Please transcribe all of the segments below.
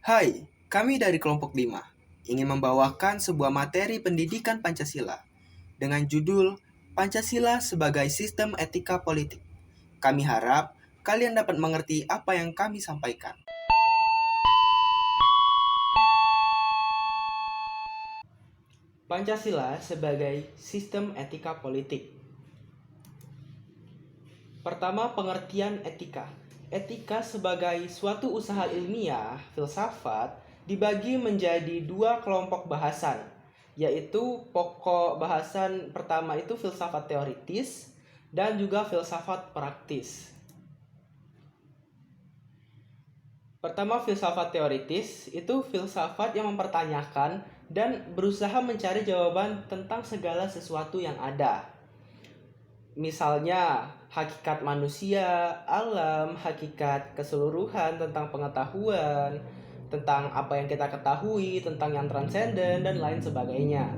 Hai, kami dari kelompok 5 ingin membawakan sebuah materi pendidikan Pancasila dengan judul Pancasila sebagai Sistem Etika Politik. Kami harap kalian dapat mengerti apa yang kami sampaikan. Pancasila sebagai sistem etika politik. Pertama, pengertian etika. Etika sebagai suatu usaha ilmiah, filsafat, dibagi menjadi dua kelompok bahasan, yaitu pokok bahasan pertama itu filsafat teoritis dan juga filsafat praktis. Pertama, filsafat teoritis itu filsafat yang mempertanyakan dan berusaha mencari jawaban tentang segala sesuatu yang ada. Misalnya, hakikat manusia, alam, hakikat keseluruhan tentang pengetahuan, tentang apa yang kita ketahui, tentang yang transenden, dan lain sebagainya.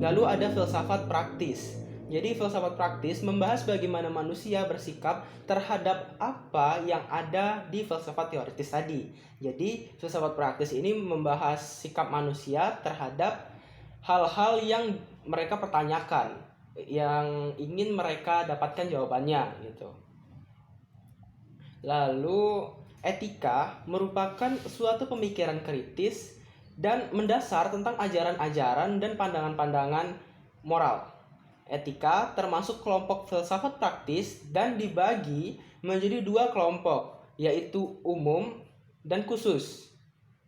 Lalu ada filsafat praktis. Jadi filsafat praktis membahas bagaimana manusia bersikap terhadap apa yang ada di filsafat teoritis tadi. Jadi filsafat praktis ini membahas sikap manusia terhadap hal-hal yang mereka pertanyakan, yang ingin mereka dapatkan jawabannya gitu. Lalu etika merupakan suatu pemikiran kritis dan mendasar tentang ajaran-ajaran dan pandangan-pandangan moral. Etika termasuk kelompok filsafat praktis dan dibagi menjadi dua kelompok, yaitu umum dan khusus.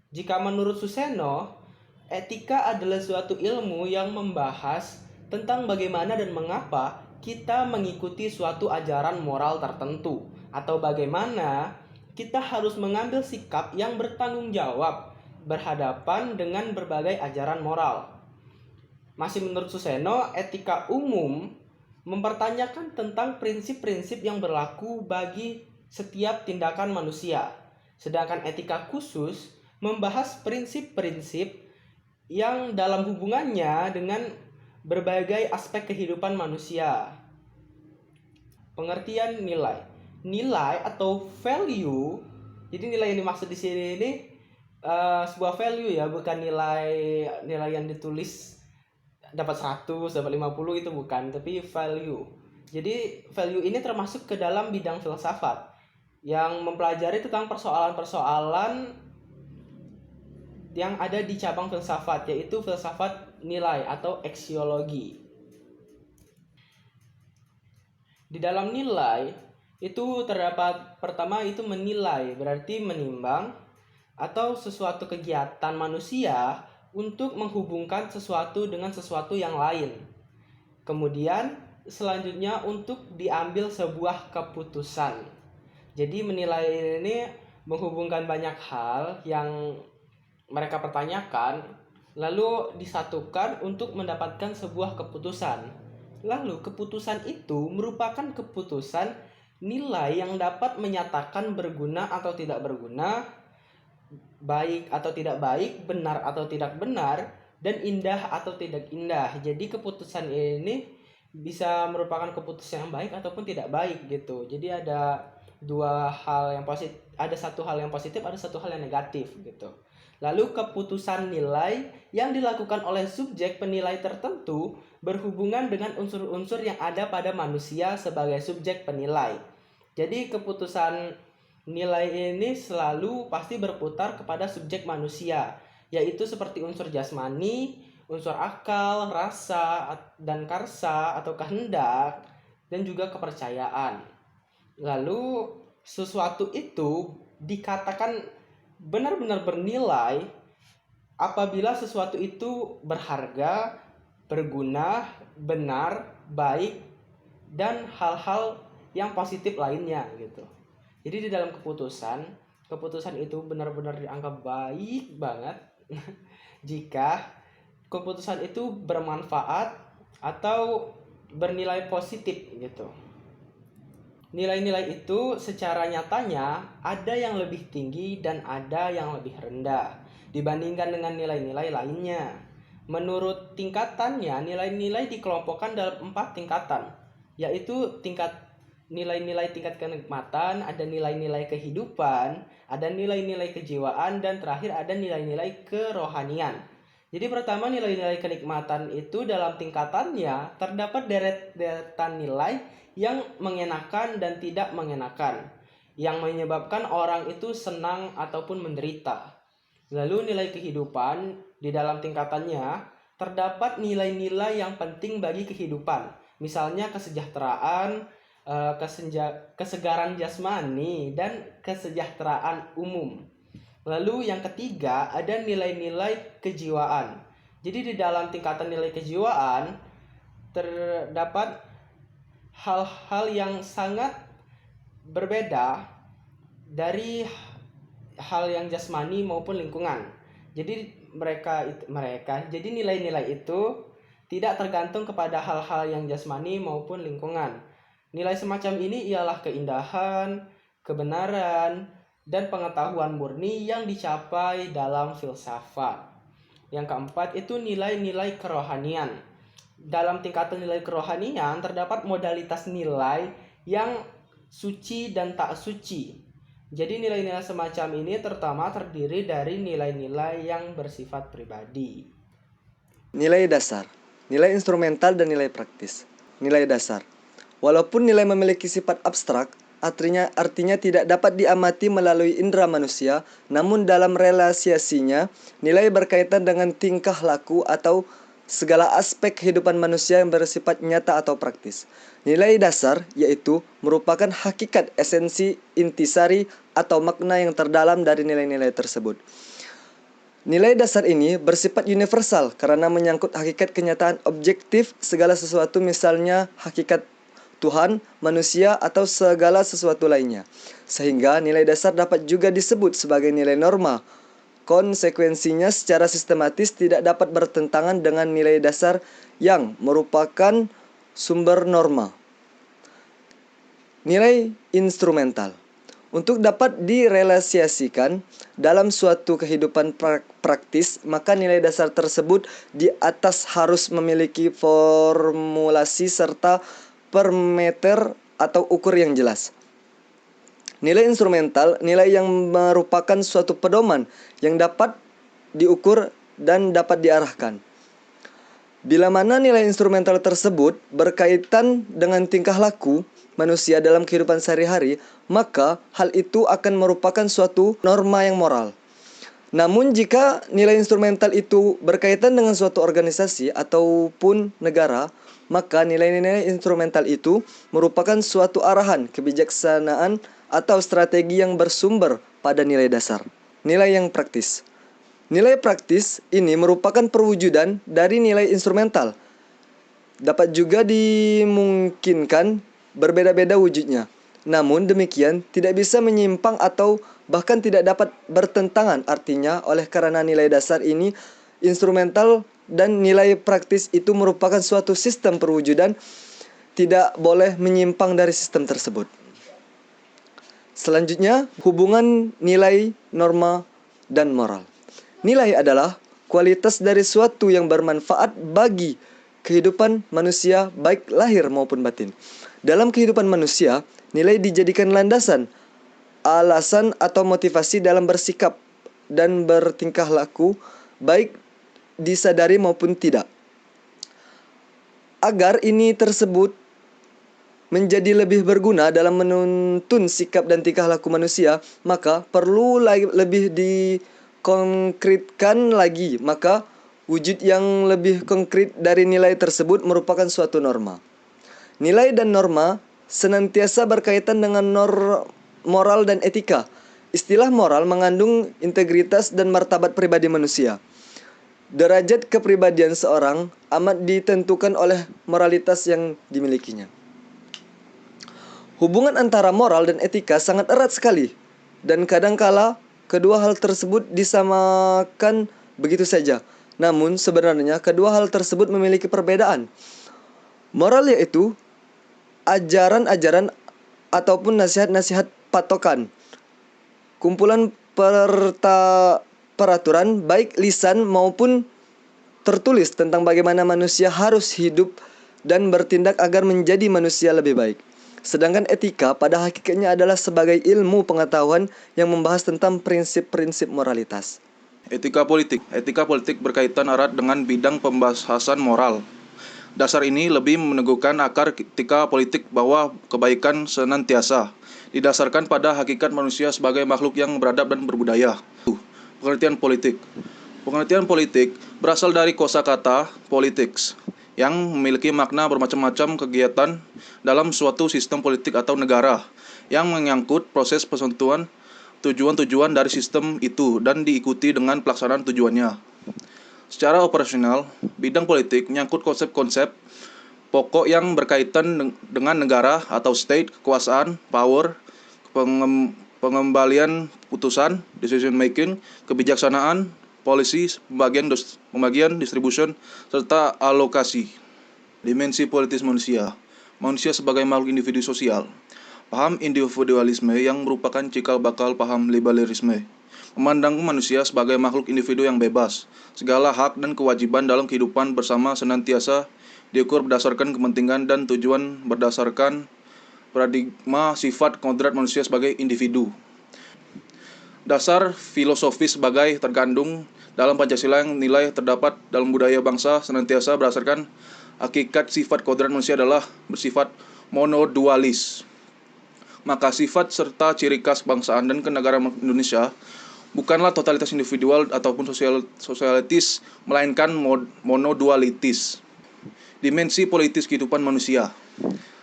Jika menurut Suseno, etika adalah suatu ilmu yang membahas tentang bagaimana dan mengapa kita mengikuti suatu ajaran moral tertentu, atau bagaimana kita harus mengambil sikap yang bertanggung jawab berhadapan dengan berbagai ajaran moral. Masih menurut Suseno, etika umum mempertanyakan tentang prinsip-prinsip yang berlaku bagi setiap tindakan manusia. Sedangkan etika khusus membahas prinsip-prinsip yang dalam hubungannya dengan berbagai aspek kehidupan manusia. Pengertian nilai. Nilai atau value. Jadi nilai yang dimaksud di sini ini sebuah value ya, bukan nilai yang ditulis dapat 100, dapat 50 itu bukan, tapi value. Jadi value ini termasuk ke dalam bidang filsafat yang mempelajari tentang persoalan-persoalan yang ada di cabang filsafat, yaitu filsafat nilai atau aksiologi. Di dalam nilai itu terdapat pertama itu menilai, berarti menimbang atau sesuatu kegiatan manusia untuk menghubungkan sesuatu dengan sesuatu yang lain. Kemudian selanjutnya untuk diambil sebuah keputusan. Jadi menilai ini menghubungkan banyak hal yang mereka pertanyakan, lalu disatukan untuk mendapatkan sebuah keputusan. Lalu keputusan itu merupakan keputusan nilai yang dapat menyatakan berguna atau tidak berguna, baik atau tidak baik, benar atau tidak benar, dan indah atau tidak indah. Jadi keputusan ini bisa merupakan keputusan yang baik ataupun tidak baik gitu. Jadi ada dua hal yang positif, ada satu hal yang positif, ada satu hal yang negatif gitu. Lalu keputusan nilai yang dilakukan oleh subjek penilai tertentu berhubungan dengan unsur-unsur yang ada pada manusia sebagai subjek penilai. Jadi keputusan nilai ini selalu pasti berputar kepada subjek manusia, yaitu seperti unsur jasmani, unsur akal, rasa, dan karsa atau kehendak, dan juga kepercayaan. Lalu sesuatu itu dikatakan benar-benar bernilai apabila sesuatu itu berharga, berguna, benar, baik, dan hal-hal yang positif lainnya gitu. Jadi di dalam keputusan itu benar-benar dianggap baik banget jika keputusan itu bermanfaat atau bernilai positif gitu. Nilai-nilai itu secara nyatanya ada yang lebih tinggi dan ada yang lebih rendah dibandingkan dengan nilai-nilai lainnya. Menurut tingkatannya, nilai-nilai dikelompokkan dalam 4 tingkatan, yaitu tingkat nilai-nilai tingkat kenikmatan, ada nilai-nilai kehidupan, ada nilai-nilai kejiwaan, dan terakhir ada nilai-nilai kerohanian. Jadi pertama, nilai-nilai kenikmatan itu dalam tingkatannya terdapat deretan nilai yang mengenakan dan tidak mengenakan, yang menyebabkan orang itu senang ataupun menderita. Lalu nilai kehidupan di dalam tingkatannya terdapat nilai-nilai yang penting bagi kehidupan, misalnya kesejahteraan, kesegaran jasmani, dan kesejahteraan umum. Lalu yang ketiga ada nilai-nilai kejiwaan. Jadi di dalam tingkatan nilai kejiwaan terdapat hal-hal yang sangat berbeda dari hal yang jasmani maupun lingkungan. Jadi jadi nilai-nilai itu tidak tergantung kepada hal-hal yang jasmani maupun lingkungan. Nilai semacam ini ialah keindahan, kebenaran, dan pengetahuan murni yang dicapai dalam filsafat. Yang keempat itu nilai-nilai kerohanian. Dalam tingkatan nilai kerohanian terdapat modalitas nilai yang suci dan tak suci. Jadi nilai-nilai semacam ini terutama terdiri dari nilai-nilai yang bersifat pribadi. Nilai dasar, nilai instrumental dan nilai praktis. Nilai dasar. Walaupun nilai memiliki sifat abstrak, artinya tidak dapat diamati melalui indera manusia, namun dalam realisasinya, nilai berkaitan dengan tingkah laku atau segala aspek kehidupan manusia yang bersifat nyata atau praktis. Nilai dasar yaitu merupakan hakikat, esensi, intisari, atau makna yang terdalam dari nilai-nilai tersebut. Nilai dasar ini bersifat universal karena menyangkut hakikat kenyataan objektif segala sesuatu, misalnya hakikat Tuhan, manusia, atau segala sesuatu lainnya. Sehingga nilai dasar dapat juga disebut sebagai nilai norma. Konsekuensinya secara sistematis tidak dapat bertentangan dengan nilai dasar yang merupakan sumber norma. Nilai instrumental. Untuk dapat direalisasikan dalam suatu kehidupan praktis, maka nilai dasar tersebut di atas harus memiliki formulasi serta parameter atau ukur yang jelas. Nilai instrumental, nilai yang merupakan suatu pedoman yang dapat diukur dan dapat diarahkan. Bila mana nilai instrumental tersebut berkaitan dengan tingkah laku manusia dalam kehidupan sehari-hari, maka hal itu akan merupakan suatu norma yang moral. Namun jika nilai instrumental itu berkaitan dengan suatu organisasi ataupun negara, maka nilai-nilai instrumental itu merupakan suatu arahan, kebijaksanaan, atau strategi yang bersumber pada nilai dasar. Nilai yang praktis. Nilai praktis ini merupakan perwujudan dari nilai instrumental. Dapat juga dimungkinkan berbeda-beda wujudnya. Namun demikian tidak bisa menyimpang atau bahkan tidak dapat bertentangan. Artinya oleh karena nilai dasar ini instrumental dan nilai praktis itu merupakan suatu sistem perwujudan, tidak boleh menyimpang dari sistem tersebut. Selanjutnya, hubungan nilai, norma, dan moral. Nilai adalah kualitas dari suatu yang bermanfaat bagi kehidupan manusia baik lahir maupun batin. Dalam kehidupan manusia, nilai dijadikan landasan, alasan atau motivasi dalam bersikap dan bertingkah laku, baik disadari maupun tidak. Agar ini tersebut menjadi lebih berguna dalam menuntun sikap dan tingkah laku manusia, maka perlu lebih dikonkretkan lagi. Maka wujud yang lebih konkret dari nilai tersebut merupakan suatu norma. Nilai dan norma senantiasa berkaitan dengan moral dan etika. Istilah moral mengandung integritas dan martabat pribadi manusia. Derajat kepribadian seorang amat ditentukan oleh moralitas yang dimilikinya. Hubungan antara moral dan etika sangat erat sekali, dan kadangkala kedua hal tersebut disamakan begitu saja. Namun sebenarnya kedua hal tersebut memiliki perbedaan. Moral yaitu ajaran-ajaran ataupun nasihat-nasihat patokan, kumpulan peraturan baik lisan maupun tertulis tentang bagaimana manusia harus hidup dan bertindak agar menjadi manusia lebih baik. Sedangkan etika pada hakikatnya adalah sebagai ilmu pengetahuan yang membahas tentang prinsip-prinsip moralitas. Etika politik. Etika politik berkaitan erat dengan bidang pembahasan moral. Dasar ini lebih meneguhkan akar etika politik bahwa kebaikan senantiasa didasarkan pada hakikat manusia sebagai makhluk yang beradab dan berbudaya. Pengertian politik. Pengertian politik berasal dari kosakata politics yang memiliki makna bermacam-macam kegiatan dalam suatu sistem politik atau negara yang menyangkut proses penentuan tujuan-tujuan dari sistem itu dan diikuti dengan pelaksanaan tujuannya. Secara operasional, bidang politik menyangkut konsep-konsep pokok yang berkaitan dengan negara atau state, kekuasaan, power, pengembalian putusan, decision making, kebijaksanaan, policy, pembagian, distribution, serta alokasi. Dimensi politis manusia. Manusia sebagai makhluk individu sosial. Paham individualisme yang merupakan cikal bakal paham liberalisme. Memandang manusia sebagai makhluk individu yang bebas. Segala hak dan kewajiban dalam kehidupan bersama senantiasa diukur berdasarkan kepentingan dan tujuan berdasarkan paradigma sifat kodrat manusia sebagai individu. Dasar filosofis sebagai terkandung dalam Pancasila yang nilai terdapat dalam budaya bangsa senantiasa berdasarkan hakikat sifat kodrat manusia adalah bersifat monodualis. Maka sifat serta ciri khas kebangsaan dan kenegaraan Indonesia bukanlah totalitas individual ataupun sosialitis, melainkan monodualitis. Dimensi politis kehidupan manusia.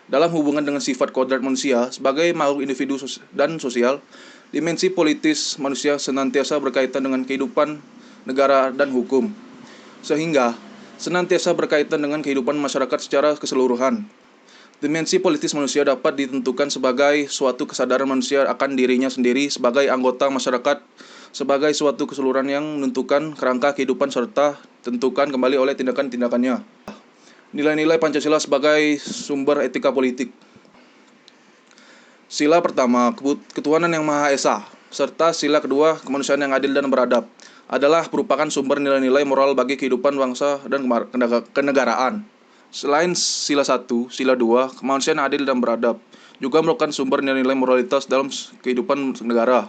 Dalam hubungan dengan sifat kodrat manusia sebagai makhluk individu dan sosial, dimensi politis manusia senantiasa berkaitan dengan kehidupan negara dan hukum, sehingga senantiasa berkaitan dengan kehidupan masyarakat secara keseluruhan. Dimensi politis manusia dapat ditentukan sebagai suatu kesadaran manusia akan dirinya sendiri sebagai anggota masyarakat, sebagai suatu keseluruhan yang menentukan kerangka kehidupan serta tentukan kembali oleh tindakan-tindakannya. Nilai-nilai Pancasila sebagai sumber etika politik. Sila pertama, ketuhanan yang Maha Esa, serta sila kedua, kemanusiaan yang adil dan beradab, adalah merupakan sumber nilai-nilai moral bagi kehidupan bangsa dan kenegaraan. Selain sila 1, sila 2, kemanusiaan adil dan beradab, juga merupakan sumber nilai-nilai moralitas dalam kehidupan negara.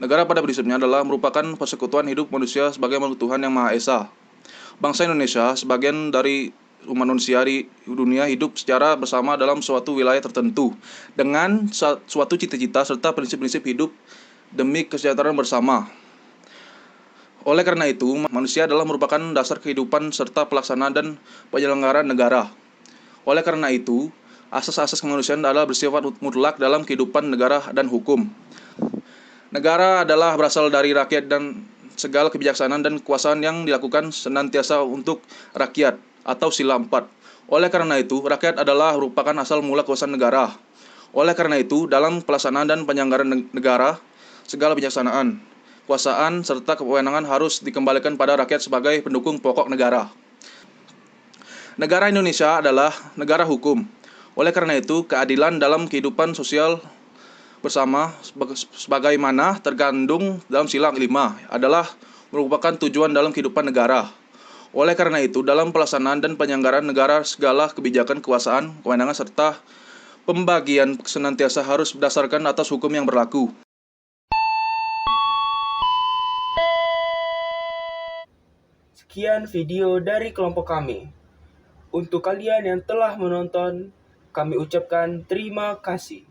Negara pada prinsipnya adalah merupakan persekutuan hidup manusia sebagai makhluk Tuhan yang Maha Esa. Bangsa Indonesia, sebagian dari umat manusia di dunia hidup secara bersama dalam suatu wilayah tertentu, dengan suatu cita-cita serta prinsip-prinsip hidup demi kesejahteraan bersama. Oleh karena itu, manusia adalah merupakan dasar kehidupan serta pelaksanaan dan penyelenggaraan negara. Oleh karena itu, asas-asas kemanusiaan adalah bersifat mutlak dalam kehidupan negara dan hukum. Negara adalah berasal dari rakyat dan segala kebijaksanaan dan kekuasaan yang dilakukan senantiasa untuk rakyat atau sila 4. Oleh karena itu, rakyat adalah merupakan asal mula kekuasaan negara. Oleh karena itu, dalam pelaksanaan dan penyelenggaraan negara, segala kebijaksanaan, kekuasaan, serta kewenangan harus dikembalikan pada rakyat sebagai pendukung pokok negara. Negara Indonesia adalah negara hukum. Oleh karena itu, keadilan dalam kehidupan sosial bersama sebagaimana terkandung dalam sila 5 adalah merupakan tujuan dalam kehidupan negara. Oleh karena itu, dalam pelaksanaan dan penyelenggaraan negara, segala kebijakan, kekuasaan, kewenangan, serta pembagian senantiasa harus berdasarkan atas hukum yang berlaku. Sekian video dari kelompok kami. Untuk kalian yang telah menonton, kami ucapkan terima kasih.